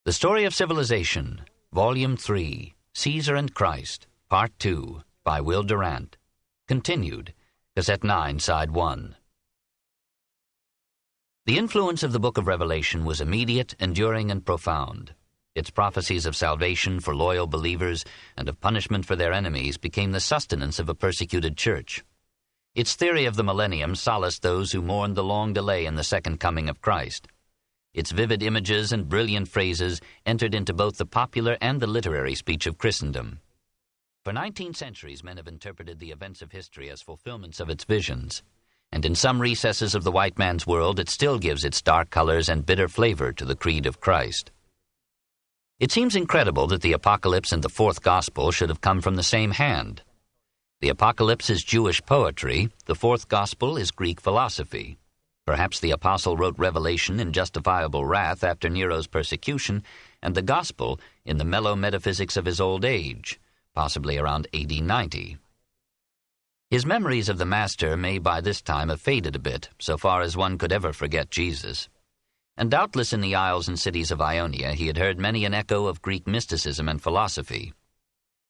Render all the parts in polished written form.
The Story of Civilization, Volume 3, Caesar and Christ, Part 2, by Will Durant. Continued, Cassette 9, Side 1. The influence of the Book of Revelation was immediate, enduring, and profound. Its prophecies of salvation for loyal believers and of punishment for their enemies became the sustenance of a persecuted church. Its theory of the millennium solaced those who mourned the long delay in the second coming of Christ. Its vivid images and brilliant phrases entered into both the popular and the literary speech of Christendom. For 19 centuries, men have interpreted the events of history as fulfillments of its visions, and in some recesses of the white man's world it still gives its dark colors and bitter flavor to the creed of Christ. It seems incredible that the Apocalypse and the fourth Gospel should have come from the same hand. The Apocalypse is Jewish poetry, the fourth Gospel is Greek philosophy. Perhaps the Apostle wrote Revelation in justifiable wrath after Nero's persecution, and the Gospel in the mellow metaphysics of his old age, possibly around AD 90. His memories of the Master may by this time have faded a bit, so far as one could ever forget Jesus. And doubtless in the isles and cities of Ionia he had heard many an echo of Greek mysticism and philosophy.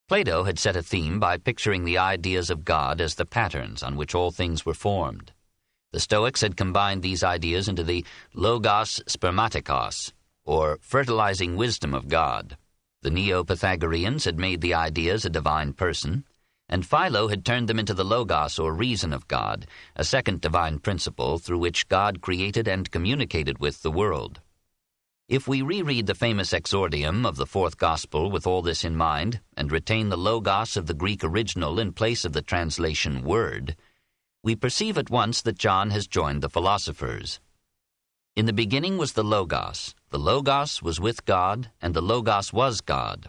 Plato had set a theme by picturing the ideas of God as the patterns on which all things were formed. The Stoics had combined these ideas into the logos spermatikos, or fertilizing wisdom of God. The Neo-Pythagoreans had made the ideas a divine person, and Philo had turned them into the logos, or reason of God, a second divine principle through which God created and communicated with the world. If we reread the famous exordium of the fourth Gospel with all this in mind, and retain the logos of the Greek original in place of the translation word, we perceive at once that John has joined the philosophers. In the beginning was the Logos was with God, and the Logos was God.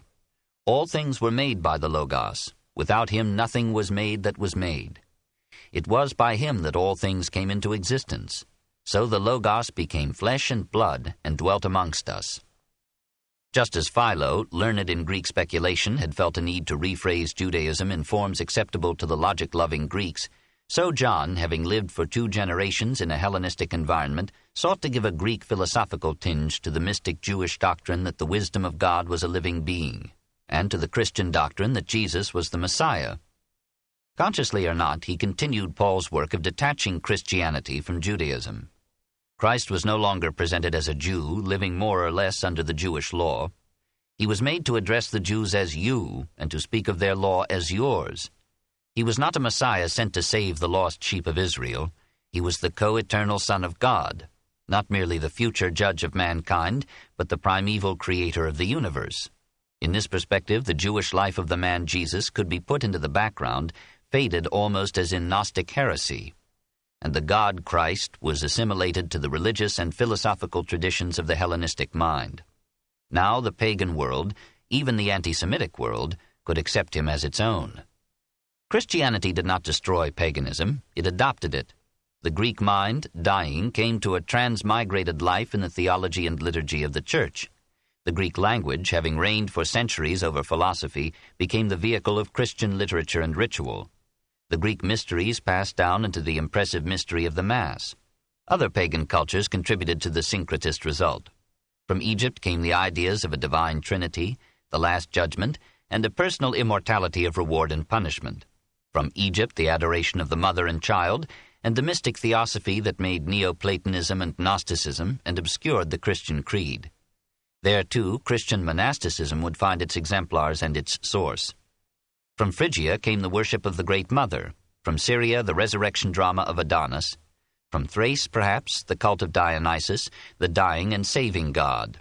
All things were made by the Logos. Without him nothing was made that was made. It was by him that all things came into existence. So the Logos became flesh and blood and dwelt amongst us. Just as Philo, learned in Greek speculation, had felt a need to rephrase Judaism in forms acceptable to the logic-loving Greeks, so John, having lived for 2 generations in a Hellenistic environment, sought to give a Greek philosophical tinge to the mystic Jewish doctrine that the wisdom of God was a living being, and to the Christian doctrine that Jesus was the Messiah. Consciously or not, he continued Paul's work of detaching Christianity from Judaism. Christ was no longer presented as a Jew, living more or less under the Jewish law. He was made to address the Jews as you, and to speak of their law as yours. He was not a Messiah sent to save the lost sheep of Israel. He was the co-eternal Son of God, not merely the future judge of mankind, but the primeval creator of the universe. In this perspective, the Jewish life of the man Jesus could be put into the background, faded almost as in Gnostic heresy, and the God Christ was assimilated to the religious and philosophical traditions of the Hellenistic mind. Now the pagan world, even the anti-Semitic world, could accept him as its own. Christianity did not destroy paganism, it adopted it. The Greek mind, dying, came to a transmigrated life in the theology and liturgy of the Church. The Greek language, having reigned for centuries over philosophy, became the vehicle of Christian literature and ritual. The Greek mysteries passed down into the impressive mystery of the Mass. Other pagan cultures contributed to the syncretist result. From Egypt came the ideas of a divine trinity, the last judgment, and a personal immortality of reward and punishment. From Egypt, the adoration of the mother and child, and the mystic theosophy that made Neoplatonism and Gnosticism and obscured the Christian creed. There, too, Christian monasticism would find its exemplars and its source. From Phrygia came the worship of the Great Mother. From Syria, the resurrection drama of Adonis. From Thrace, perhaps, the cult of Dionysus, the dying and saving god.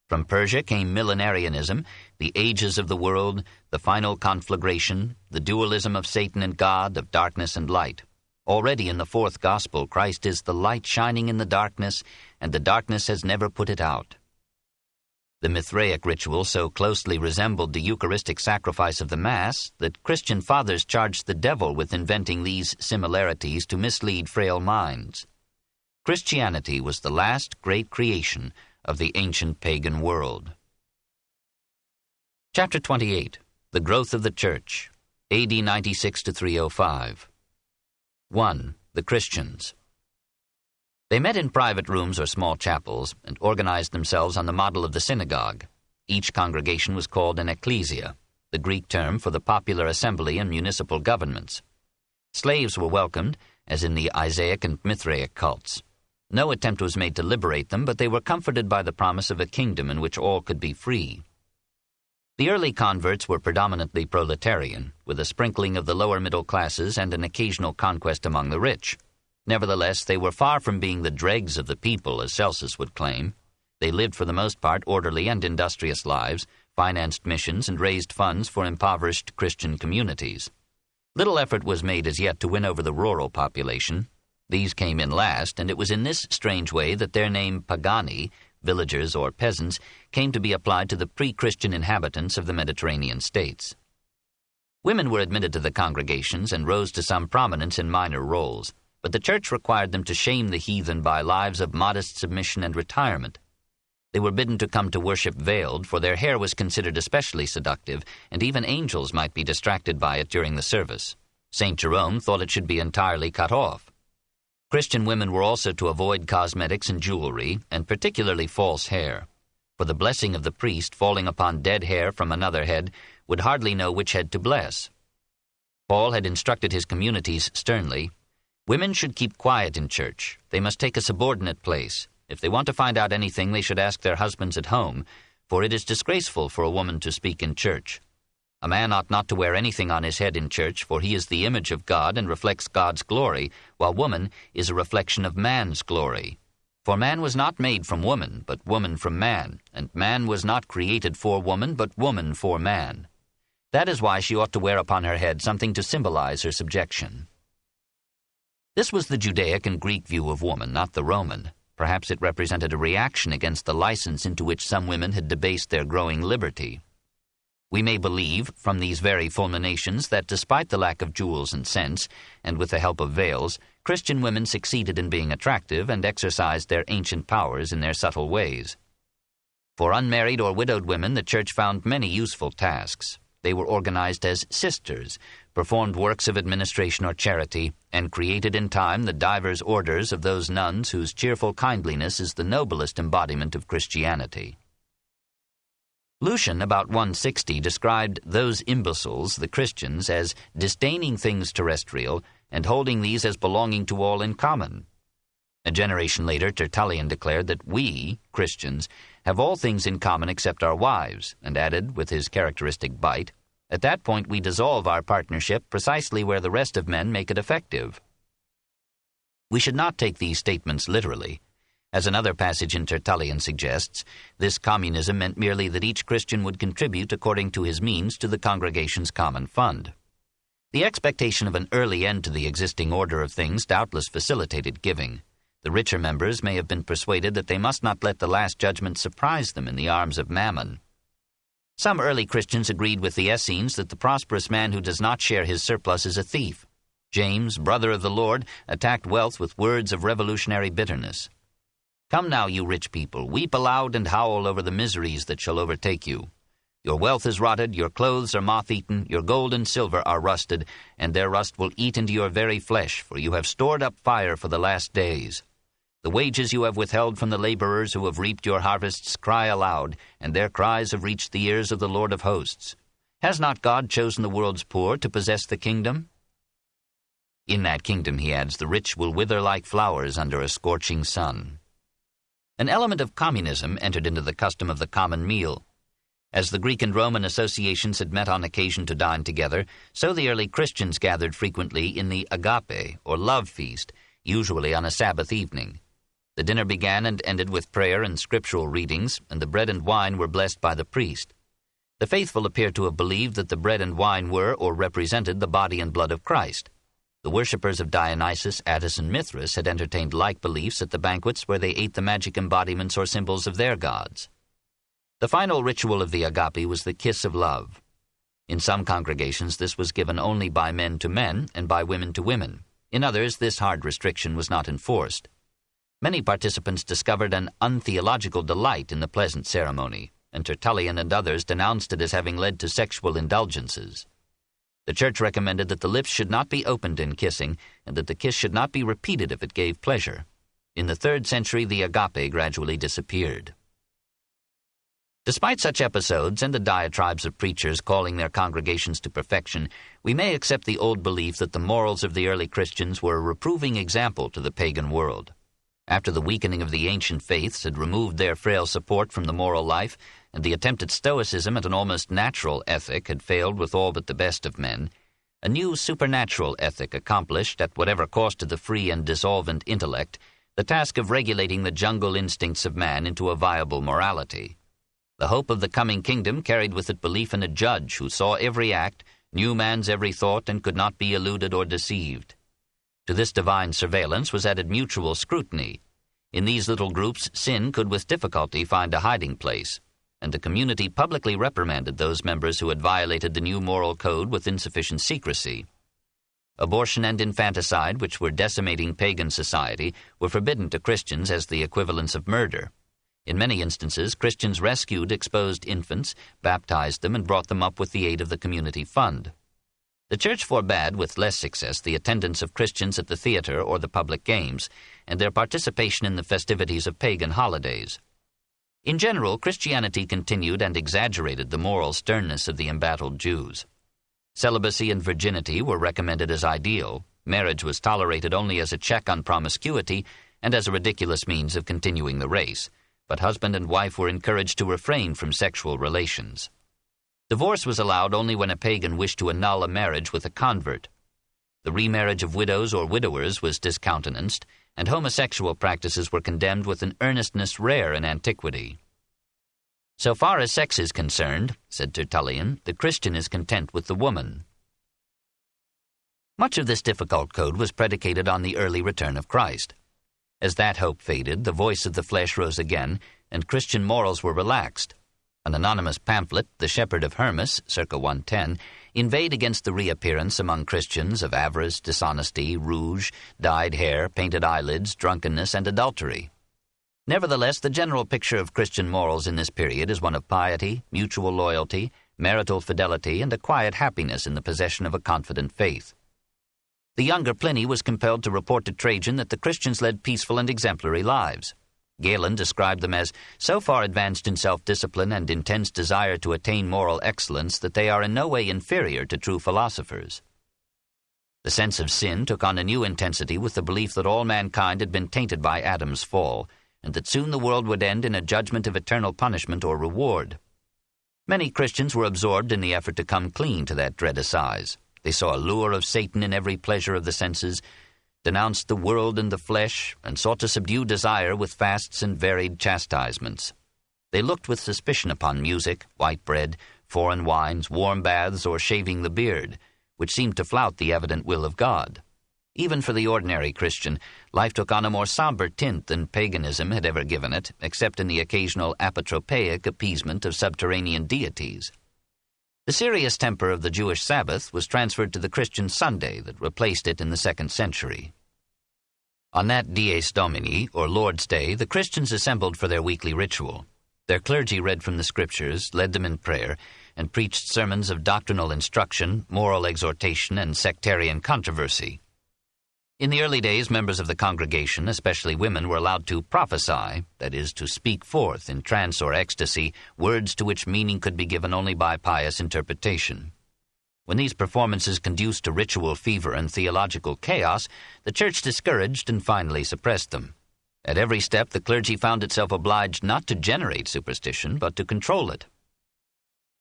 From Persia came millenarianism, the ages of the world, the final conflagration, the dualism of Satan and God, of darkness and light. Already in the fourth Gospel, Christ is the light shining in the darkness, and the darkness has never put it out. The Mithraic ritual so closely resembled the Eucharistic sacrifice of the Mass that Christian fathers charged the devil with inventing these similarities to mislead frail minds. Christianity was the last great creation of the ancient pagan world. Chapter 28. The Growth of the Church, AD 96 to 305. 1. The Christians. They met in private rooms or small chapels and organized themselves on the model of the synagogue, Each congregation was called an ecclesia, the Greek term for the popular assembly and municipal governments. Slaves were welcomed, as in the Isaiac and Mithraic cults. No attempt was made to liberate them, but they were comforted by the promise of a kingdom in which all could be free. The early converts were predominantly proletarian, with a sprinkling of the lower middle classes and an occasional conquest among the rich. Nevertheless, they were far from being the dregs of the people, as Celsus would claim. They lived for the most part orderly and industrious lives, financed missions, and raised funds for impoverished Christian communities. Little effort was made as yet to win over the rural population. These came in last, and it was in this strange way that their name Pagani, villagers or peasants, came to be applied to the pre-Christian inhabitants of the Mediterranean states. Women were admitted to the congregations and rose to some prominence in minor roles, but the church required them to shame the heathen by lives of modest submission and retirement. They were bidden to come to worship veiled, for their hair was considered especially seductive, and even angels might be distracted by it during the service. St. Jerome thought it should be entirely cut off. Christian women were also to avoid cosmetics and jewelry, and particularly false hair, for the blessing of the priest falling upon dead hair from another head would hardly know which head to bless. Paul had instructed his communities sternly, "Women should keep quiet in church. They must take a subordinate place. If they want to find out anything, they should ask their husbands at home, for it is disgraceful for a woman to speak in church. A man ought not to wear anything on his head in church, for he is the image of God and reflects God's glory, while woman is a reflection of man's glory. For man was not made from woman, but woman from man, and man was not created for woman, but woman for man. That is why she ought to wear upon her head something to symbolize her subjection." This was the Judaic and Greek view of woman, not the Roman. Perhaps it represented a reaction against the license into which some women had debased their growing liberty. We may believe, from these very fulminations, that despite the lack of jewels and scents, and with the help of veils, Christian women succeeded in being attractive and exercised their ancient powers in their subtle ways. For unmarried or widowed women, the church found many useful tasks. They were organized as sisters, performed works of administration or charity, and created in time the divers orders of those nuns whose cheerful kindliness is the noblest embodiment of Christianity. Lucian, about 160, described those imbeciles, the Christians, as disdaining things terrestrial and holding these as belonging to all in common. A generation later, Tertullian declared that we, Christians, have all things in common except our wives, and added, with his characteristic bite, "At that point we dissolve our partnership precisely where the rest of men make it effective." We should not take these statements literally. As another passage in Tertullian suggests, this communism meant merely that each Christian would contribute according to his means to the congregation's common fund. The expectation of an early end to the existing order of things doubtless facilitated giving. The richer members may have been persuaded that they must not let the Last Judgment surprise them in the arms of Mammon. Some early Christians agreed with the Essenes that the prosperous man who does not share his surplus is a thief. James, brother of the Lord, attacked wealth with words of revolutionary bitterness. "Come now, you rich people, weep aloud and howl over the miseries that shall overtake you. Your wealth is rotted, your clothes are moth-eaten, your gold and silver are rusted, and their rust will eat into your very flesh, for you have stored up fire for the last days. The wages you have withheld from the laborers who have reaped your harvests cry aloud, and their cries have reached the ears of the Lord of hosts. Has not God chosen the world's poor to possess the kingdom? In that kingdom, he adds, the rich will wither like flowers under a scorching sun." An element of communism entered into the custom of the common meal. As the Greek and Roman associations had met on occasion to dine together, so the early Christians gathered frequently in the agape, or love feast, usually on a Sabbath evening. The dinner began and ended with prayer and scriptural readings, and the bread and wine were blessed by the priest. The faithful appear to have believed that the bread and wine were or represented the body and blood of Christ. The worshippers of Dionysus, Attis, and Mithras had entertained like beliefs at the banquets where they ate the magic embodiments or symbols of their gods. The final ritual of the agape was the kiss of love. In some congregations, this was given only by men to men and by women to women. In others, this hard restriction was not enforced. Many participants discovered an untheological delight in the pleasant ceremony, and Tertullian and others denounced it as having led to sexual indulgences. The church recommended that the lips should not be opened in kissing, and that the kiss should not be repeated if it gave pleasure. In the 3rd century, the agape gradually disappeared. Despite such episodes and the diatribes of preachers calling their congregations to perfection, we may accept the old belief that the morals of the early Christians were a reproving example to the pagan world. After the weakening of the ancient faiths had removed their frail support from the moral life, and the attempt at stoicism and an almost natural ethic had failed with all but the best of men, a new supernatural ethic accomplished, at whatever cost to the free and dissolvent intellect, the task of regulating the jungle instincts of man into a viable morality. The hope of the coming kingdom carried with it belief in a judge who saw every act, knew man's every thought, and could not be eluded or deceived. To this divine surveillance was added mutual scrutiny. In these little groups, sin could with difficulty find a hiding place, and the community publicly reprimanded those members who had violated the new moral code with insufficient secrecy. Abortion and infanticide, which were decimating pagan society, were forbidden to Christians as the equivalents of murder. In many instances, Christians rescued exposed infants, baptized them, and brought them up with the aid of the community fund. The church forbade, with less success, the attendance of Christians at the theater or the public games, and their participation in the festivities of pagan holidays. In general, Christianity continued and exaggerated the moral sternness of the embattled Jews. Celibacy and virginity were recommended as ideal, marriage was tolerated only as a check on promiscuity and as a ridiculous means of continuing the race, but husband and wife were encouraged to refrain from sexual relations. Divorce was allowed only when a pagan wished to annul a marriage with a convert. The remarriage of widows or widowers was discountenanced, and homosexual practices were condemned with an earnestness rare in antiquity. "So far as sex is concerned," said Tertullian, "the Christian is content with the woman." Much of this difficult code was predicated on the early return of Christ. As that hope faded, the voice of the flesh rose again, and Christian morals were relaxed. An anonymous pamphlet, The Shepherd of Hermas, circa 110, inveighed against the reappearance among Christians of avarice, dishonesty, rouge, dyed hair, painted eyelids, drunkenness, and adultery. Nevertheless, the general picture of Christian morals in this period is one of piety, mutual loyalty, marital fidelity, and a quiet happiness in the possession of a confident faith. The younger Pliny was compelled to report to Trajan that the Christians led peaceful and exemplary lives. Galen described them as so far advanced in self-discipline and intense desire to attain moral excellence that they are in no way inferior to true philosophers. The sense of sin took on a new intensity with the belief that all mankind had been tainted by Adam's fall, and that soon the world would end in a judgment of eternal punishment or reward. Many Christians were absorbed in the effort to come clean to that dread assize. They saw a lure of Satan in every pleasure of the senses, denounced the world and the flesh, and sought to subdue desire with fasts and varied chastisements. They looked with suspicion upon music, white bread, foreign wines, warm baths, or shaving the beard, which seemed to flout the evident will of God. Even for the ordinary Christian, life took on a more somber tint than paganism had ever given it, except in the occasional apotropaic appeasement of subterranean deities. The serious temper of the Jewish Sabbath was transferred to the Christian Sunday that replaced it in the 2nd century. On that Dies Domini, or Lord's Day, the Christians assembled for their weekly ritual. Their clergy read from the Scriptures, led them in prayer, and preached sermons of doctrinal instruction, moral exhortation, and sectarian controversy. In the early days, members of the congregation, especially women, were allowed to prophesy, that is, to speak forth in trance or ecstasy, words to which meaning could be given only by pious interpretation. When these performances conduced to ritual fever and theological chaos, the Church discouraged and finally suppressed them. At every step, the clergy found itself obliged not to generate superstition, but to control it.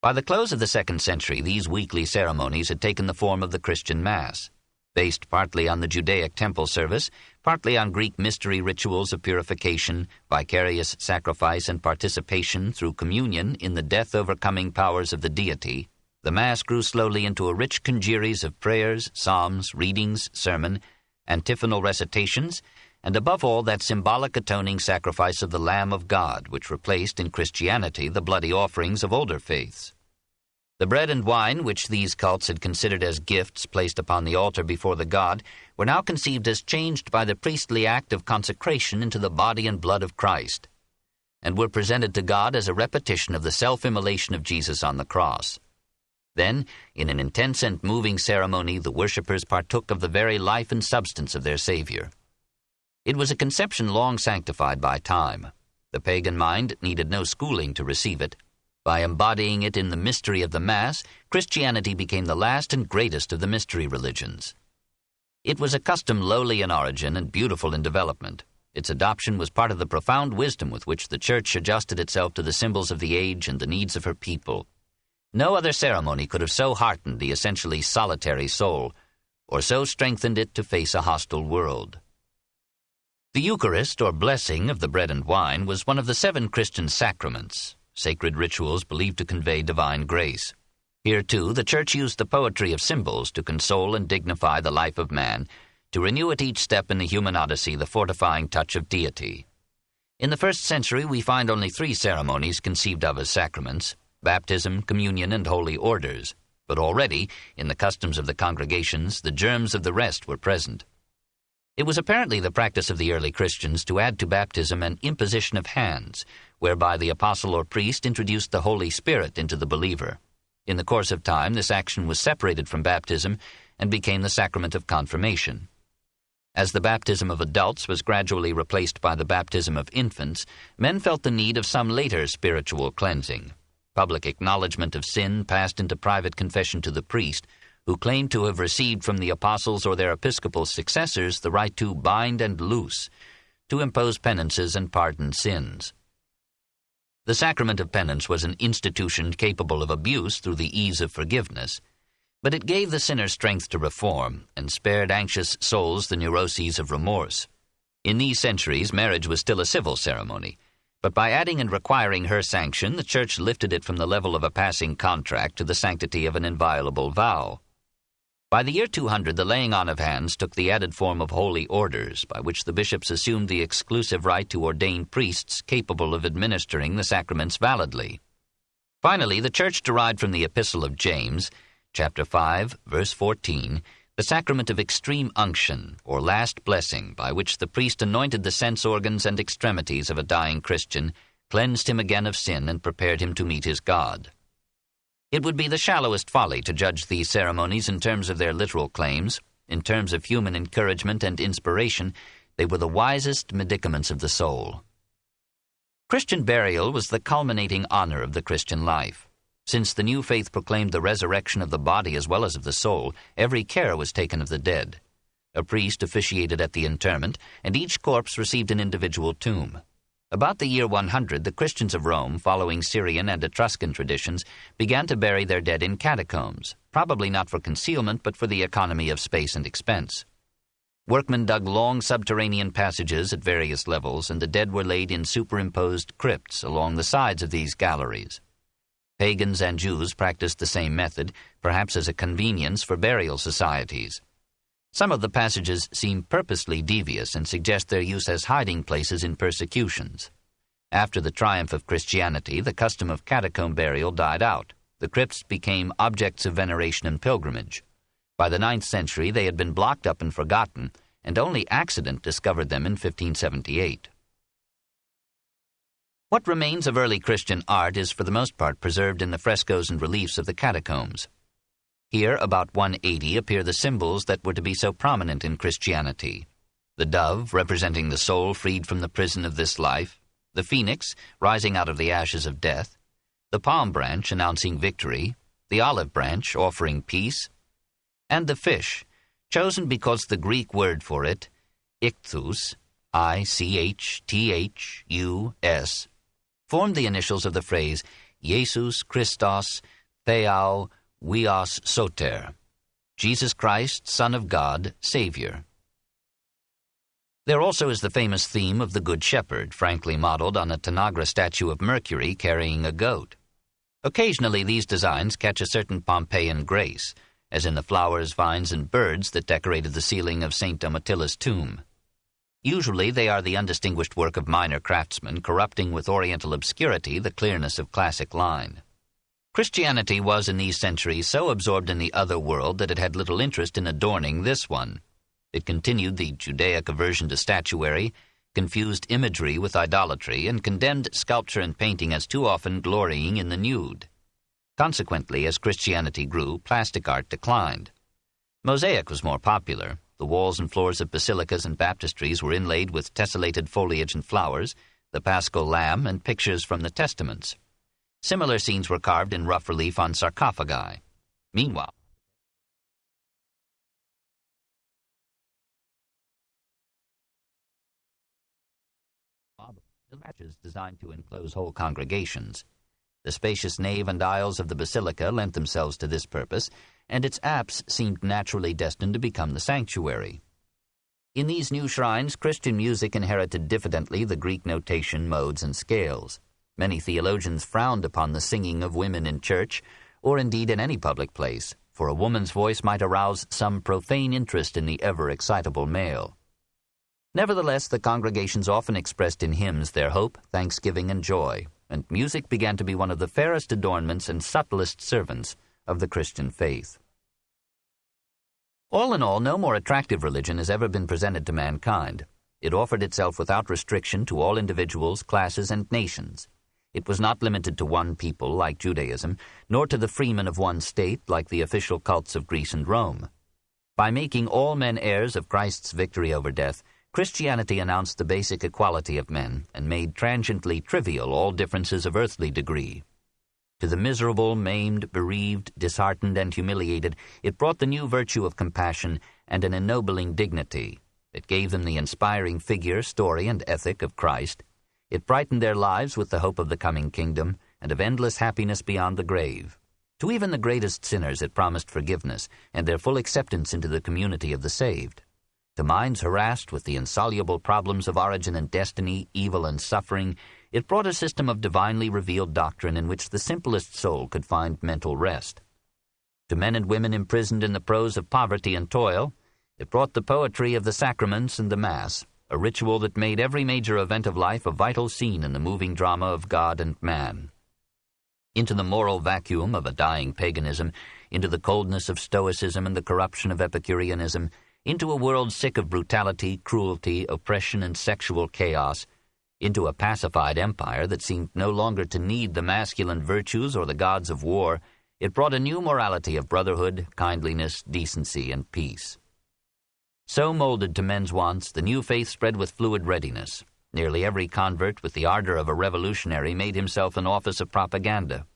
By the close of the 2nd century, these weekly ceremonies had taken the form of the Christian Mass. Based partly on the Judaic temple service, partly on Greek mystery rituals of purification, vicarious sacrifice, and participation through communion in the death-overcoming powers of the deity, the Mass grew slowly into a rich congeries of prayers, psalms, readings, sermon, antiphonal recitations, and above all that symbolic atoning sacrifice of the Lamb of God, which replaced in Christianity the bloody offerings of older faiths. The bread and wine, which these cults had considered as gifts placed upon the altar before the god, were now conceived as changed by the priestly act of consecration into the body and blood of Christ, and were presented to God as a repetition of the self-immolation of Jesus on the cross. Then, in an intense and moving ceremony, the worshippers partook of the very life and substance of their Savior. It was a conception long sanctified by time. The pagan mind needed no schooling to receive it. By embodying it in the mystery of the Mass, Christianity became the last and greatest of the mystery religions. It was a custom lowly in origin and beautiful in development. Its adoption was part of the profound wisdom with which the Church adjusted itself to the symbols of the age and the needs of her people. No other ceremony could have so heartened the essentially solitary soul, or so strengthened it to face a hostile world. The Eucharist, or blessing of the bread and wine, was one of the 7 Christian sacraments, sacred rituals believed to convey divine grace. Here, too, the Church used the poetry of symbols to console and dignify the life of man, to renew at each step in the human odyssey the fortifying touch of deity. In the 1st century, we find only 3 ceremonies conceived of as sacraments: baptism, communion, and holy orders. But already, in the customs of the congregations, the germs of the rest were present. It was apparently the practice of the early Christians to add to baptism an imposition of hands, whereby the apostle or priest introduced the Holy Spirit into the believer. In the course of time, this action was separated from baptism and became the sacrament of confirmation. As the baptism of adults was gradually replaced by the baptism of infants, men felt the need of some later spiritual cleansing. Public acknowledgement of sin passed into private confession to the priest, who claimed to have received from the apostles or their episcopal successors the right to bind and loose, to impose penances and pardon sins. The sacrament of penance was an institution capable of abuse through the ease of forgiveness, but it gave the sinner strength to reform and spared anxious souls the neuroses of remorse. In these centuries, marriage was still a civil ceremony, but by adding and requiring her sanction, the Church lifted it from the level of a passing contract to the sanctity of an inviolable vow. By the year 200, the laying on of hands took the added form of holy orders, by which the bishops assumed the exclusive right to ordain priests capable of administering the sacraments validly. Finally, the Church derived from the Epistle of James, chapter 5, verse 14, the sacrament of extreme unction, or last blessing, by which the priest anointed the sense organs and extremities of a dying Christian, cleansed him again of sin, and prepared him to meet his God. It would be the shallowest folly to judge these ceremonies in terms of their literal claims. In terms of human encouragement and inspiration, they were the wisest medicaments of the soul. Christian burial was the culminating honor of the Christian life. Since the new faith proclaimed the resurrection of the body as well as of the soul, every care was taken of the dead. A priest officiated at the interment, and each corpse received an individual tomb. About the year 100, the Christians of Rome, following Syrian and Etruscan traditions, began to bury their dead in catacombs, probably not for concealment but for the economy of space and expense. Workmen dug long subterranean passages at various levels, and the dead were laid in superimposed crypts along the sides of these galleries. Pagans and Jews practiced the same method, perhaps as a convenience for burial societies. Some of the passages seem purposely devious and suggest their use as hiding places in persecutions. After the triumph of Christianity, the custom of catacomb burial died out. The crypts became objects of veneration and pilgrimage. By the 9th century, they had been blocked up and forgotten, and only accident discovered them in 1578. What remains of early Christian art is for the most part preserved in the frescoes and reliefs of the catacombs. Here, about 180, appear the symbols that were to be so prominent in Christianity. The dove, representing the soul freed from the prison of this life, the phoenix, rising out of the ashes of death, the palm branch announcing victory, the olive branch offering peace, and the fish, chosen because the Greek word for it, ichthus, I-C-H-T-H-U-S, formed the initials of the phrase Jesus Christos Theou Huios Soter, Jesus Christ, Son of God, Savior. There also is the famous theme of the Good Shepherd, frankly modeled on a Tanagra statue of Mercury carrying a goat. Occasionally these designs catch a certain Pompeian grace, as in the flowers, vines, and birds that decorated the ceiling of St. Domitilla's tomb. Usually they are the undistinguished work of minor craftsmen, corrupting with oriental obscurity the clearness of classic line. Christianity was in these centuries so absorbed in the other world that it had little interest in adorning this one. It continued the Judaic aversion to statuary, confused imagery with idolatry, and condemned sculpture and painting as too often glorying in the nude. Consequently, as Christianity grew, plastic art declined. Mosaic was more popular. The walls and floors of basilicas and baptistries were inlaid with tessellated foliage and flowers, the paschal lamb, and pictures from the Testaments. Similar scenes were carved in rough relief on sarcophagi. Meanwhile, arches designed to enclose whole congregations. The spacious nave and aisles of the basilica lent themselves to this purpose, and its apse seemed naturally destined to become the sanctuary. In these new shrines, Christian music inherited diffidently the Greek notation, modes, and scales. Many theologians frowned upon the singing of women in church, or indeed in any public place, for a woman's voice might arouse some profane interest in the ever-excitable male. Nevertheless, the congregations often expressed in hymns their hope, thanksgiving, and joy, and music began to be one of the fairest adornments and subtlest servants of the Christian faith. All in all, no more attractive religion has ever been presented to mankind. It offered itself without restriction to all individuals, classes, and nations. It was not limited to one people, like Judaism, nor to the freemen of one state, like the official cults of Greece and Rome. By making all men heirs of Christ's victory over death, Christianity announced the basic equality of men and made transiently trivial all differences of earthly degree. To the miserable, maimed, bereaved, disheartened, and humiliated, it brought the new virtue of compassion and an ennobling dignity. It gave them the inspiring figure, story, and ethic of Christ. It brightened their lives with the hope of the coming kingdom and of endless happiness beyond the grave. To even the greatest sinners it promised forgiveness and their full acceptance into the community of the saved. To minds harassed with the insoluble problems of origin and destiny, evil and suffering, it brought a system of divinely revealed doctrine in which the simplest soul could find mental rest. To men and women imprisoned in the prose of poverty and toil, it brought the poetry of the sacraments and the Mass, a ritual that made every major event of life a vital scene in the moving drama of God and man. Into the moral vacuum of a dying paganism, into the coldness of Stoicism and the corruption of Epicureanism, into a world sick of brutality, cruelty, oppression, and sexual chaos, into a pacified empire that seemed no longer to need the masculine virtues or the gods of war, it brought a new morality of brotherhood, kindliness, decency, and peace. So molded to men's wants, the new faith spread with fluid readiness. Nearly every convert, with the ardor of a revolutionary, made himself an office of propaganda.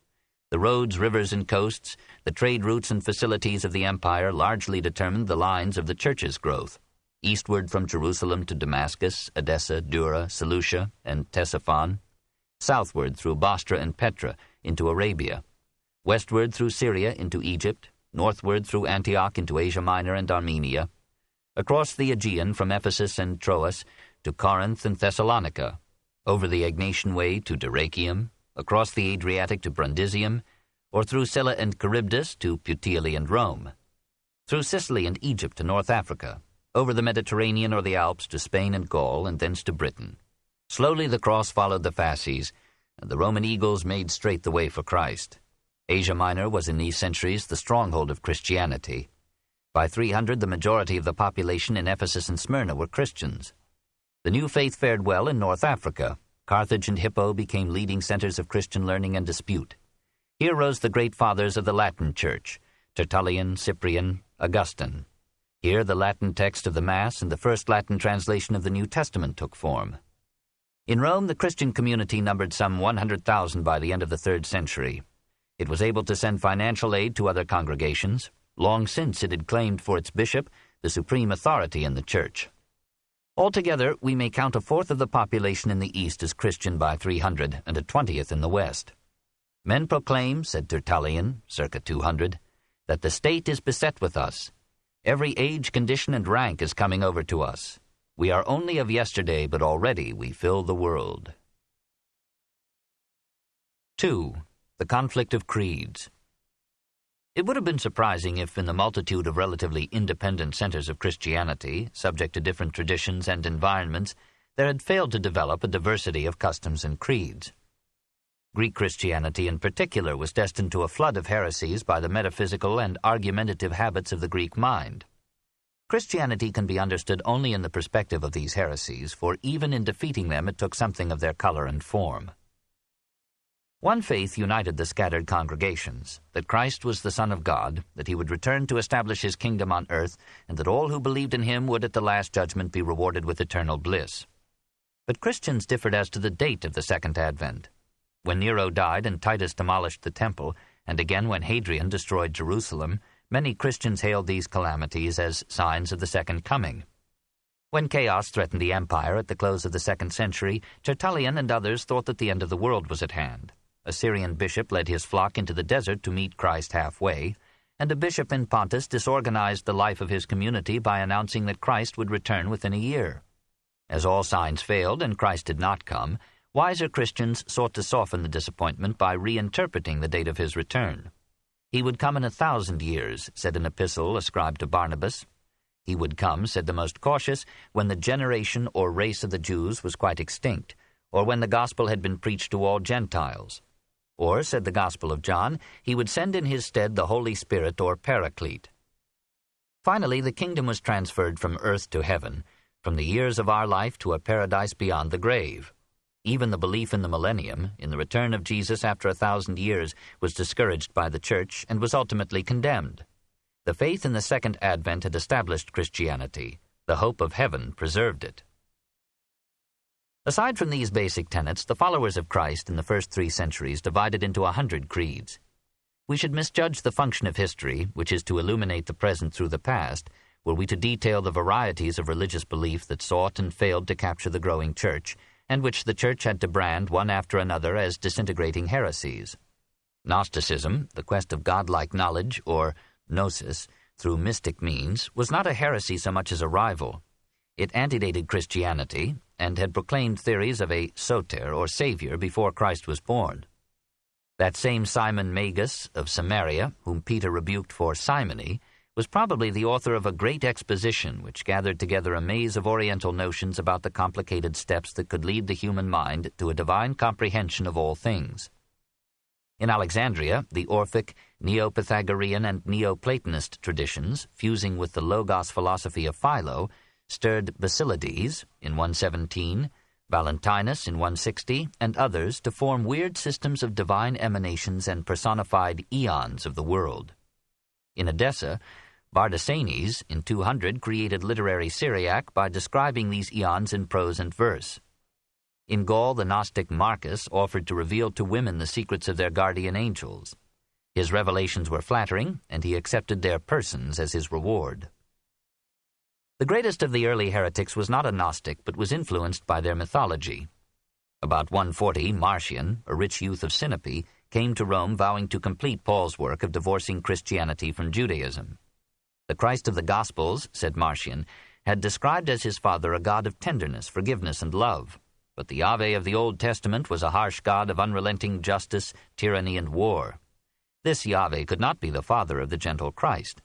The roads, rivers, and coasts, the trade routes and facilities of the empire largely determined the lines of the church's growth. Eastward from Jerusalem to Damascus, Edessa, Dura, Seleucia, and Ctesiphon. Southward through Bostra and Petra into Arabia. Westward through Syria into Egypt. Northward through Antioch into Asia Minor and Armenia. Across the Aegean from Ephesus and Troas to Corinth and Thessalonica. Over the Egnatian Way to Dyrrachium. Across the Adriatic to Brundisium, or through Scylla and Charybdis to Puteoli and Rome, through Sicily and Egypt to North Africa, over the Mediterranean or the Alps to Spain and Gaul, and thence to Britain. Slowly the cross followed the fasces, and the Roman eagles made straight the way for Christ. Asia Minor was in these centuries the stronghold of Christianity. By 300, the majority of the population in Ephesus and Smyrna were Christians. The new faith fared well in North Africa. Carthage and Hippo became leading centers of Christian learning and dispute. Here rose the great fathers of the Latin Church, Tertullian, Cyprian, Augustine. Here the Latin text of the Mass and the first Latin translation of the New Testament took form. In Rome, the Christian community numbered some 100,000 by the end of the 3rd century. It was able to send financial aid to other congregations. Long since it had claimed for its bishop the supreme authority in the Church. Altogether, we may count a fourth of the population in the East as Christian by 300 and a 20th in the West. Men proclaim, said Tertullian, circa 200, that the state is beset with us. Every age, condition, and rank is coming over to us. We are only of yesterday, but already we fill the world. 2. The conflict of creeds. It would have been surprising if, in the multitude of relatively independent centers of Christianity, subject to different traditions and environments, there had failed to develop a diversity of customs and creeds. Greek Christianity in particular was destined to a flood of heresies by the metaphysical and argumentative habits of the Greek mind. Christianity can be understood only in the perspective of these heresies, for even in defeating them it took something of their color and form. One faith united the scattered congregations, that Christ was the Son of God, that he would return to establish his kingdom on earth, and that all who believed in him would at the last judgment be rewarded with eternal bliss. But Christians differed as to the date of the second advent. When Nero died and Titus demolished the temple, and again when Hadrian destroyed Jerusalem, many Christians hailed these calamities as signs of the Second Coming. When chaos threatened the empire at the close of the 2nd century, Tertullian and others thought that the end of the world was at hand. A Syrian bishop led his flock into the desert to meet Christ halfway, and a bishop in Pontus disorganized the life of his community by announcing that Christ would return within a year. As all signs failed and Christ did not come, wiser Christians sought to soften the disappointment by reinterpreting the date of his return. He would come in 1,000 years, said an epistle ascribed to Barnabas. He would come, said the most cautious, when the generation or race of the Jews was quite extinct, or when the gospel had been preached to all Gentiles. Or, said the Gospel of John, he would send in his stead the Holy Spirit or Paraclete. Finally, the kingdom was transferred from earth to heaven, from the years of our life to a paradise beyond the grave. Even the belief in the millennium, in the return of Jesus after 1,000 years, was discouraged by the Church and was ultimately condemned. The faith in the Second Advent had established Christianity. The hope of heaven preserved it. Aside from these basic tenets, the followers of Christ in the first 3 centuries divided into 100 creeds. We should misjudge the function of history, which is to illuminate the present through the past, were we to detail the varieties of religious belief that sought and failed to capture the growing Church, and which the Church had to brand one after another as disintegrating heresies. Gnosticism, the quest of godlike knowledge, or gnosis, through mystic means, was not a heresy so much as a rival. It antedated Christianity, and had proclaimed theories of a soter, or savior, before Christ was born. That same Simon Magus of Samaria, whom Peter rebuked for simony, was probably the author of a great exposition which gathered together a maze of Oriental notions about the complicated steps that could lead the human mind to a divine comprehension of all things. In Alexandria, the Orphic, Neo-Pythagorean, and Neo-Platonist traditions, fusing with the Logos philosophy of Philo, stirred Basilides in 117, Valentinus in 160, and others to form weird systems of divine emanations and personified eons of the world. In Edessa, Bardesanes in 200 created literary Syriac by describing these eons in prose and verse. In Gaul, the Gnostic Marcus offered to reveal to women the secrets of their guardian angels. His revelations were flattering, and he accepted their persons as his reward. The greatest of the early heretics was not a Gnostic, but was influenced by their mythology. About 140, Marcion, a rich youth of Sinope, came to Rome vowing to complete Paul's work of divorcing Christianity from Judaism. The Christ of the Gospels, said Marcion, had described as his father a God of tenderness, forgiveness, and love. But the Yahweh of the Old Testament was a harsh God of unrelenting justice, tyranny, and war. This Yahweh could not be the father of the gentle Christ.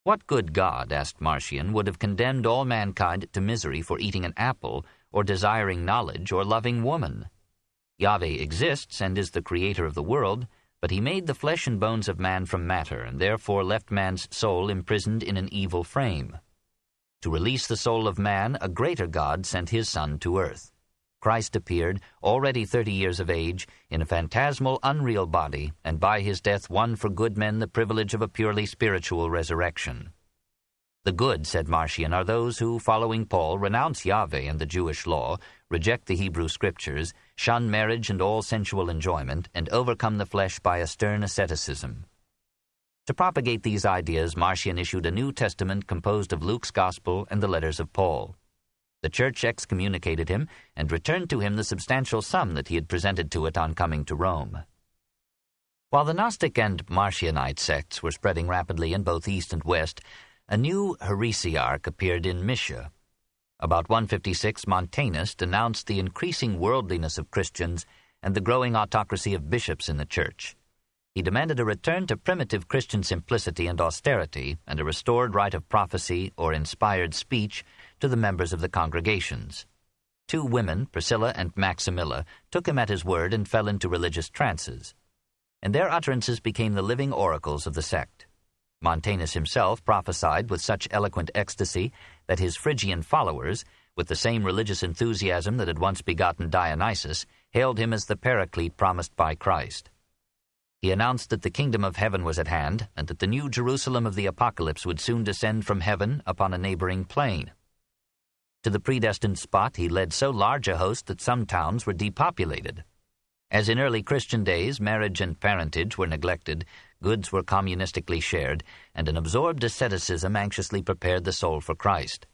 What good God, asked Marcion, would have condemned all mankind to misery for eating an apple, or desiring knowledge, or loving woman? Yahweh exists and is the creator of the world, but he made the flesh and bones of man from matter, and therefore left man's soul imprisoned in an evil frame. To release the soul of man, a greater God sent his Son to earth. Christ appeared, already 30 years of age, in a phantasmal, unreal body, and by his death won for good men the privilege of a purely spiritual resurrection. The good, said Marcion, are those who, following Paul, renounce Yahweh and the Jewish law, reject the Hebrew Scriptures, shun marriage and all sensual enjoyment, and overcome the flesh by a stern asceticism. To propagate these ideas, Marcion issued a New Testament composed of Luke's Gospel and the letters of Paul. The Church excommunicated him and returned to him the substantial sum that he had presented to it on coming to Rome. While the Gnostic and Marcionite sects were spreading rapidly in both East and West, a new heresiarch appeared in Mysia. About 156, Montanus denounced the increasing worldliness of Christians and the growing autocracy of bishops in the Church. He demanded a return to primitive Christian simplicity and austerity and a restored right of prophecy or inspired speech to the members of the congregations. 2 women, Priscilla and Maximilla, took him at his word and fell into religious trances, and their utterances became the living oracles of the sect. Montanus himself prophesied with such eloquent ecstasy that his Phrygian followers, with the same religious enthusiasm that had once begotten Dionysus, hailed him as the Paraclete promised by Christ. He announced that the kingdom of heaven was at hand, and that the new Jerusalem of the Apocalypse would soon descend from heaven upon a neighboring plain. To the predestined spot he led so large a host that some towns were depopulated. As in early Christian days, marriage and parentage were neglected, goods were communistically shared, and an absorbed asceticism anxiously prepared the soul for Christ.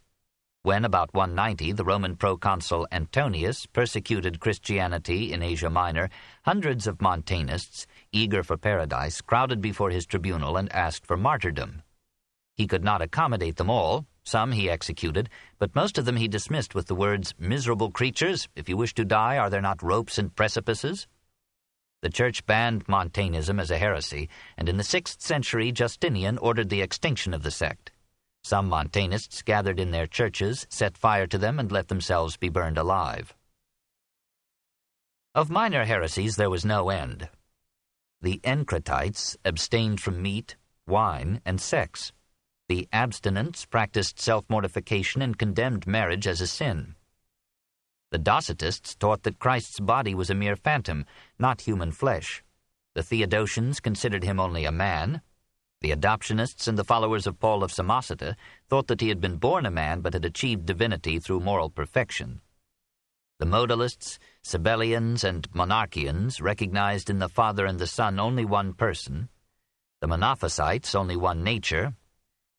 When, about 190, the Roman proconsul Antonius persecuted Christianity in Asia Minor, hundreds of Montanists, eager for paradise, crowded before his tribunal and asked for martyrdom. He could not accommodate them all. Some he executed, but most of them he dismissed with the words, "Miserable creatures, if you wish to die, are there not ropes and precipices?" The Church banned Montanism as a heresy, and in the 6th century Justinian ordered the extinction of the sect. Some Montanists gathered in their churches, set fire to them, and let themselves be burned alive. Of minor heresies there was no end. The Encratites abstained from meat, wine, and sex. The abstinents practiced self-mortification and condemned marriage as a sin. The Docetists taught that Christ's body was a mere phantom, not human flesh. The Theodosians considered him only a man. The Adoptionists and the followers of Paul of Samosata thought that he had been born a man but had achieved divinity through moral perfection. The Modalists, Sabellians, and Monarchians recognized in the Father and the Son only one person, the Monophysites only one nature,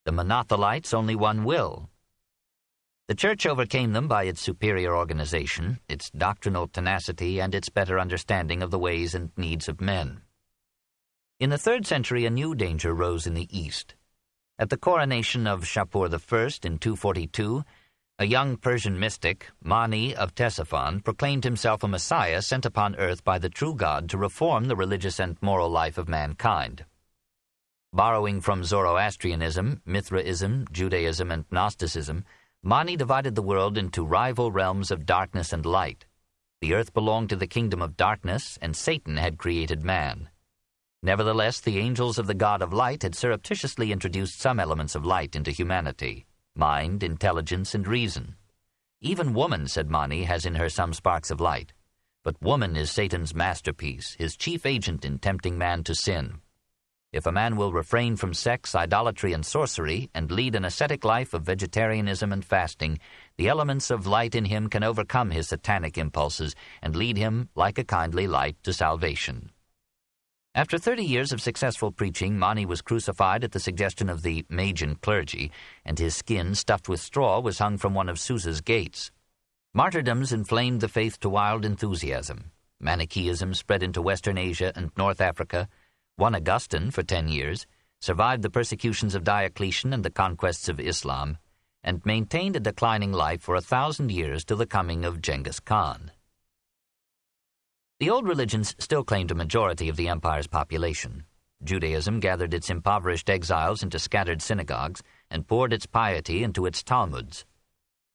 the Monothelites only one will. The Church overcame them by its superior organization, its doctrinal tenacity, and its better understanding of the ways and needs of men. In the 3rd century, a new danger rose in the East. At the coronation of Shapur I in 242, a young Persian mystic, Mani of Ctesiphon, proclaimed himself a Messiah sent upon earth by the true God to reform the religious and moral life of mankind. Borrowing from Zoroastrianism, Mithraism, Judaism, and Gnosticism, Mani divided the world into rival realms of darkness and light. The earth belonged to the kingdom of darkness, and Satan had created man. Nevertheless, the angels of the God of light had surreptitiously introduced some elements of light into humanity: mind, intelligence, and reason. Even woman, said Mani, has in her some sparks of light. But woman is Satan's masterpiece, his chief agent in tempting man to sin. If a man will refrain from sex, idolatry, and sorcery, and lead an ascetic life of vegetarianism and fasting, the elements of light in him can overcome his satanic impulses and lead him, like a kindly light, to salvation. After 30 years of successful preaching, Mani was crucified at the suggestion of the Magian clergy, and his skin, stuffed with straw, was hung from one of Susa's gates. Martyrdoms inflamed the faith to wild enthusiasm. Manichaeism spread into Western Asia and North Africa. One Augustine, for 10 years, survived the persecutions of Diocletian and the conquests of Islam, and maintained a declining life for 1,000 years till the coming of Genghis Khan. The old religions still claimed a majority of the empire's population. Judaism gathered its impoverished exiles into scattered synagogues and poured its piety into its Talmuds.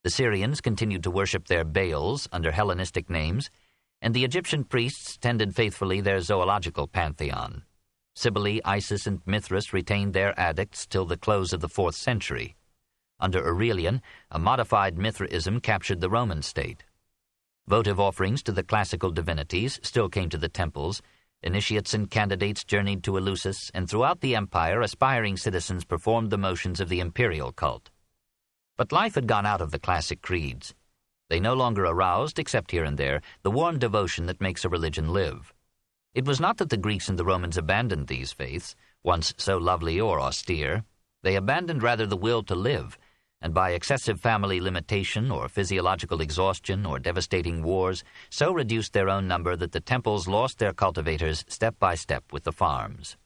The Syrians continued to worship their Baals under Hellenistic names, and the Egyptian priests tended faithfully their zoological pantheon. Cybele, Isis, and Mithras retained their addicts till the close of the 4th century. Under Aurelian, a modified Mithraism captured the Roman state. Votive offerings to the classical divinities still came to the temples. Initiates and candidates journeyed to Eleusis, and throughout the empire aspiring citizens performed the motions of the imperial cult. But life had gone out of the classic creeds. They no longer aroused, except here and there, the warm devotion that makes a religion live. It was not that the Greeks and the Romans abandoned these faiths, once so lovely or austere. They abandoned rather the will to live, and by excessive family limitation or physiological exhaustion or devastating wars, so reduced their own number that the temples lost their cultivators step by step with the farms.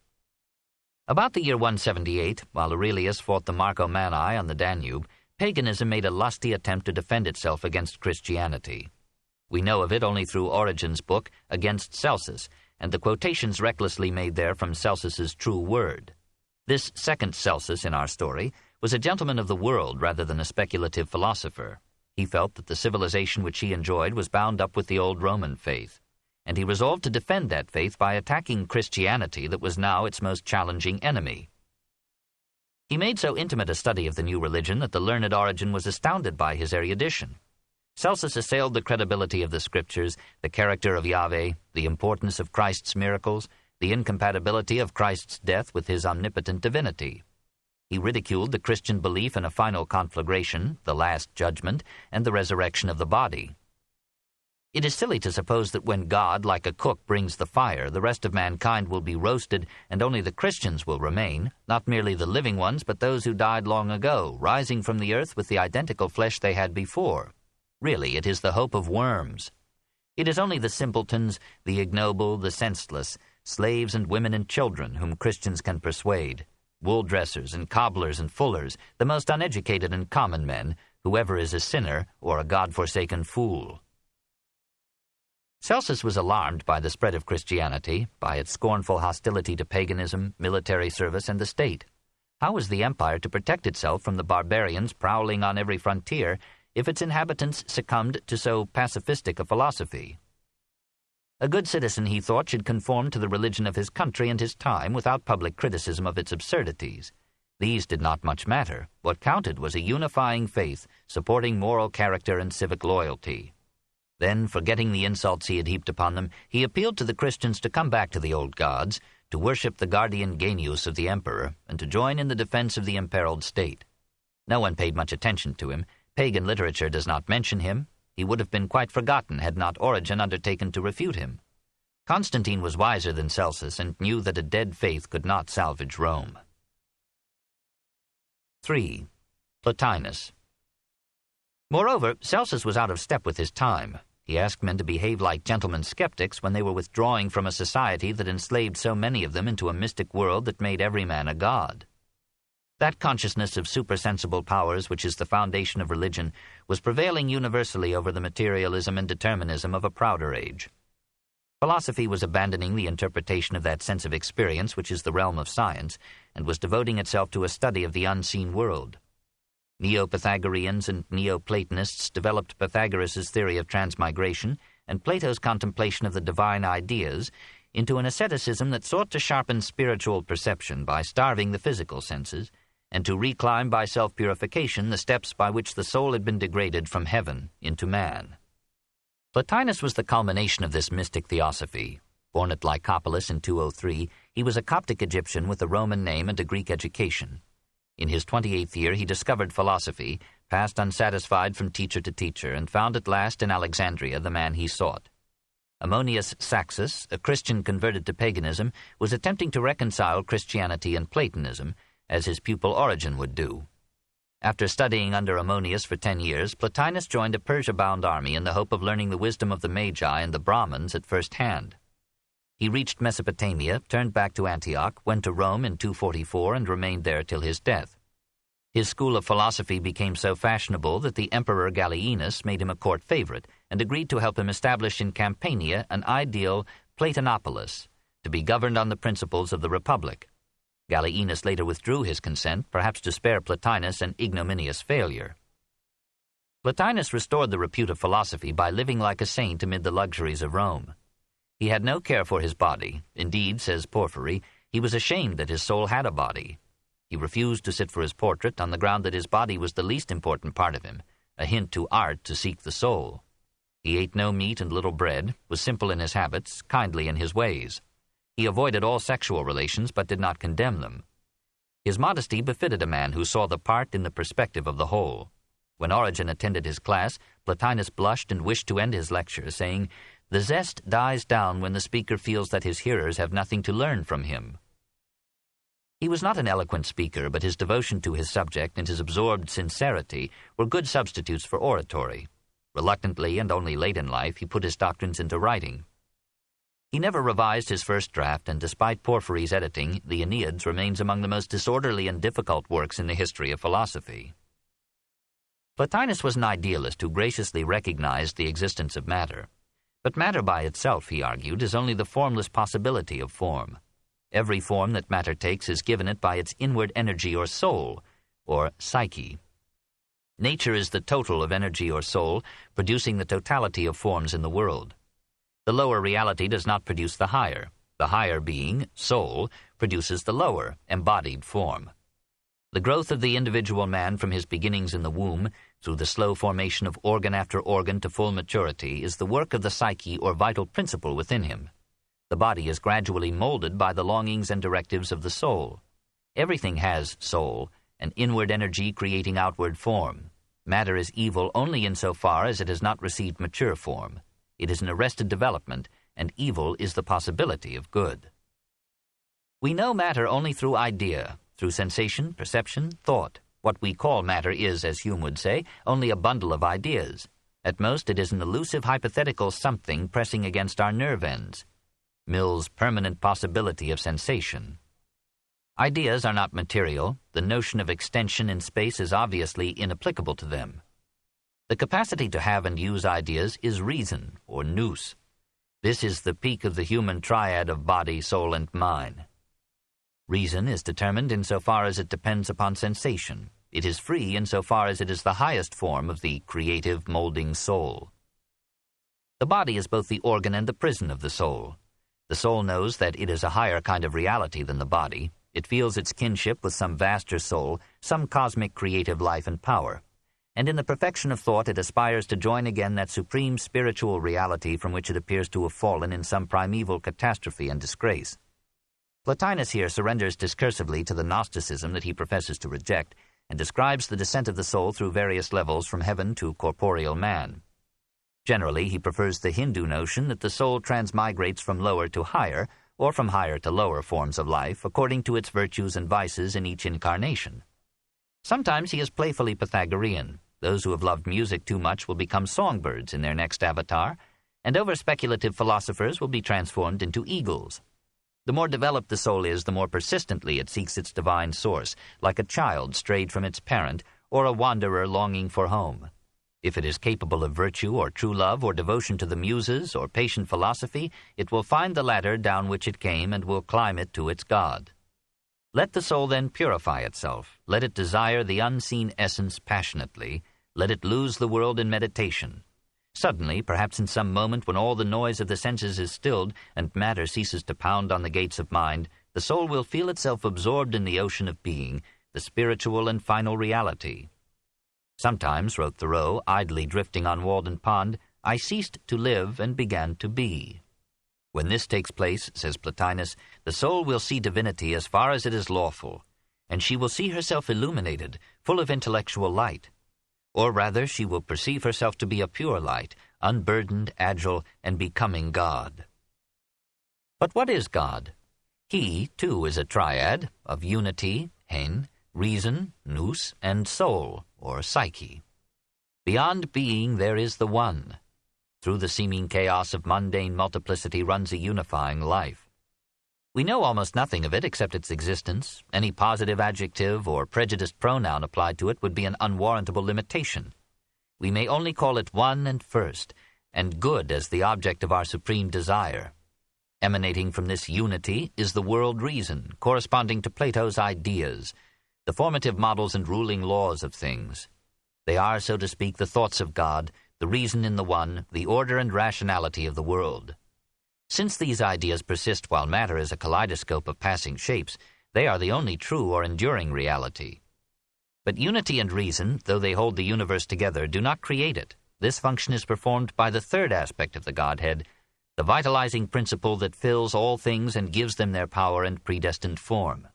About the year 178, while Aurelius fought the Marcomanni on the Danube, paganism made a lusty attempt to defend itself against Christianity. We know of it only through Origen's book, Against Celsus, and the quotations recklessly made there from Celsus's true word. This second Celsus in our story was a gentleman of the world rather than a speculative philosopher. He felt that the civilization which he enjoyed was bound up with the old Roman faith, and he resolved to defend that faith by attacking Christianity that was now its most challenging enemy. He made so intimate a study of the new religion that the learned Origen was astounded by his erudition. Celsus assailed the credibility of the Scriptures, the character of Yahweh, the importance of Christ's miracles, the incompatibility of Christ's death with his omnipotent divinity. He ridiculed the Christian belief in a final conflagration, the last judgment, and the resurrection of the body. It is silly to suppose that when God, like a cook, brings the fire, the rest of mankind will be roasted, and only the Christians will remain, not merely the living ones, but those who died long ago, rising from the earth with the identical flesh they had before. Really, it is the hope of worms. It is only the simpletons, the ignoble, the senseless, slaves and women and children whom Christians can persuade, wool dressers and cobblers and fullers, the most uneducated and common men, whoever is a sinner or a God-forsaken fool. Celsus was alarmed by the spread of Christianity, by its scornful hostility to paganism, military service, and the state. How was the empire to protect itself from the barbarians prowling on every frontier if its inhabitants succumbed to so pacifistic a philosophy? A good citizen, he thought, should conform to the religion of his country and his time without public criticism of its absurdities. These did not much matter. What counted was a unifying faith, supporting moral character and civic loyalty. Then, forgetting the insults he had heaped upon them, he appealed to the Christians to come back to the old gods, to worship the guardian genius of the emperor, and to join in the defense of the imperiled state. No one paid much attention to him. Pagan literature does not mention him. He would have been quite forgotten had not Origen undertaken to refute him. Constantine was wiser than Celsus and knew that a dead faith could not salvage Rome. 3. Plotinus. Moreover, Celsus was out of step with his time. He asked men to behave like gentlemen skeptics when they were withdrawing from a society that enslaved so many of them into a mystic world that made every man a god. That consciousness of supersensible powers which is the foundation of religion was prevailing universally over the materialism and determinism of a prouder age. Philosophy was abandoning the interpretation of that sense of experience which is the realm of science, and was devoting itself to a study of the unseen world. Neo-Pythagoreans and Neo-Platonists developed Pythagoras' theory of transmigration and Plato's contemplation of the divine ideas into an asceticism that sought to sharpen spiritual perception by starving the physical senses, and to reclimb by self-purification the steps by which the soul had been degraded from heaven into man. Plotinus was the culmination of this mystic theosophy. Born at Lycopolis in 203, he was a Coptic Egyptian with a Roman name and a Greek education. In his 28th year he discovered philosophy, passed unsatisfied from teacher to teacher, and found at last in Alexandria the man he sought. Ammonius Saxus, a Christian converted to paganism, was attempting to reconcile Christianity and Platonism, as his pupil Origen would do. After studying under Ammonius for 10 years, Plotinus joined a Persia-bound army in the hope of learning the wisdom of the Magi and the Brahmins at first hand. He reached Mesopotamia, turned back to Antioch, went to Rome in 244, and remained there till his death. His school of philosophy became so fashionable that the Emperor Gallienus made him a court favorite and agreed to help him establish in Campania an ideal Platonopolis, to be governed on the principles of the Republic. Gallienus later withdrew his consent, perhaps to spare Plotinus an ignominious failure. Plotinus restored the repute of philosophy by living like a saint amid the luxuries of Rome. He had no care for his body. Indeed, says Porphyry, he was ashamed that his soul had a body. He refused to sit for his portrait on the ground that his body was the least important part of him, a hint to art to seek the soul. He ate no meat and little bread, was simple in his habits, kindly in his ways. He avoided all sexual relations but did not condemn them. His modesty befitted a man who saw the part in the perspective of the whole. When Origen attended his class, Plotinus blushed and wished to end his lecture, saying, "The zest dies down when the speaker feels that his hearers have nothing to learn from him." He was not an eloquent speaker, but his devotion to his subject and his absorbed sincerity were good substitutes for oratory. Reluctantly and only late in life, he put his doctrines into writing. He never revised his first draft, and despite Porphyry's editing, the Aeneid remains among the most disorderly and difficult works in the history of philosophy. Plotinus was an idealist who graciously recognized the existence of matter. But matter by itself, he argued, is only the formless possibility of form. Every form that matter takes is given it by its inward energy or soul, or psyche. Nature is the total of energy or soul, producing the totality of forms in the world. The lower reality does not produce the higher. The higher being, soul, produces the lower, embodied form. The growth of the individual man from his beginnings in the womb, through the slow formation of organ after organ to full maturity, is the work of the psyche or vital principle within him. The body is gradually molded by the longings and directives of the soul. Everything has soul, an inward energy creating outward form. Matter is evil only insofar as it has not received mature form. It is an arrested development, and evil is the possibility of good. We know matter only through idea, through sensation, perception, thought. What we call matter is, as Hume would say, only a bundle of ideas. At most, it is an elusive hypothetical something pressing against our nerve ends. Mill's permanent possibility of sensation. Ideas are not material. The notion of extension in space is obviously inapplicable to them. The capacity to have and use ideas is reason, or nous. This is the peak of the human triad of body, soul, and mind. Reason is determined insofar as it depends upon sensation. It is free insofar as it is the highest form of the creative, molding soul. The body is both the organ and the prison of the soul. The soul knows that it is a higher kind of reality than the body. It feels its kinship with some vaster soul, some cosmic creative life and power. And in the perfection of thought, it aspires to join again that supreme spiritual reality from which it appears to have fallen in some primeval catastrophe and disgrace. Plotinus here surrenders discursively to the Gnosticism that he professes to reject, and describes the descent of the soul through various levels from heaven to corporeal man. Generally, he prefers the Hindu notion that the soul transmigrates from lower to higher, or from higher to lower forms of life, according to its virtues and vices in each incarnation. Sometimes he is playfully Pythagorean. Those who have loved music too much will become songbirds in their next avatar, and over-speculative philosophers will be transformed into eagles. The more developed the soul is, the more persistently it seeks its divine source, like a child strayed from its parent, or a wanderer longing for home. If it is capable of virtue or true love or devotion to the muses or patient philosophy, it will find the ladder down which it came and will climb it to its God. Let the soul then purify itself. Let it desire the unseen essence passionately. Let it lose the world in meditation. Suddenly, perhaps in some moment when all the noise of the senses is stilled and matter ceases to pound on the gates of mind, the soul will feel itself absorbed in the ocean of being, the spiritual and final reality. Sometimes, wrote Thoreau, idly drifting on Walden Pond, I ceased to live and began to be. When this takes place, says Plotinus, the soul will see divinity as far as it is lawful, and she will see herself illuminated, full of intellectual light. Or rather, she will perceive herself to be a pure light, unburdened, agile, and becoming God. But what is God? He, too, is a triad of unity, hen, reason, nous, and soul, or psyche. Beyond being there is the one. Through the seeming chaos of mundane multiplicity runs a unifying life. We know almost nothing of it except its existence. Any positive adjective or prejudiced pronoun applied to it would be an unwarrantable limitation. We may only call it one and first, and good as the object of our supreme desire. Emanating from this unity is the world reason, corresponding to Plato's ideas, the formative models and ruling laws of things. They are, so to speak, the thoughts of God, the reason in the one, the order and rationality of the world. Since these ideas persist while matter is a kaleidoscope of passing shapes, they are the only true or enduring reality. But unity and reason, though they hold the universe together, do not create it. This function is performed by the third aspect of the Godhead, the vitalizing principle that fills all things and gives them their power and predestined form.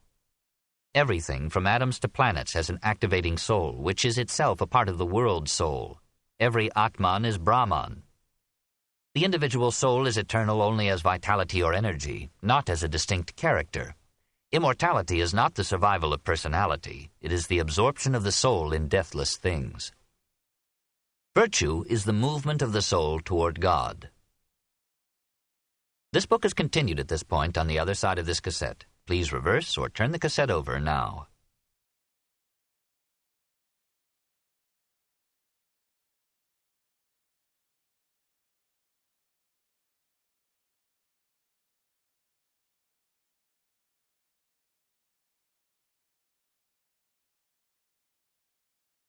Everything, from atoms to planets, has an activating soul, which is itself a part of the world soul. Every Atman is Brahman. The individual soul is eternal only as vitality or energy, not as a distinct character. Immortality is not the survival of personality. It is the absorption of the soul in deathless things. Virtue is the movement of the soul toward God. This book is continued at this point on the other side of this cassette. Please reverse or turn the cassette over now.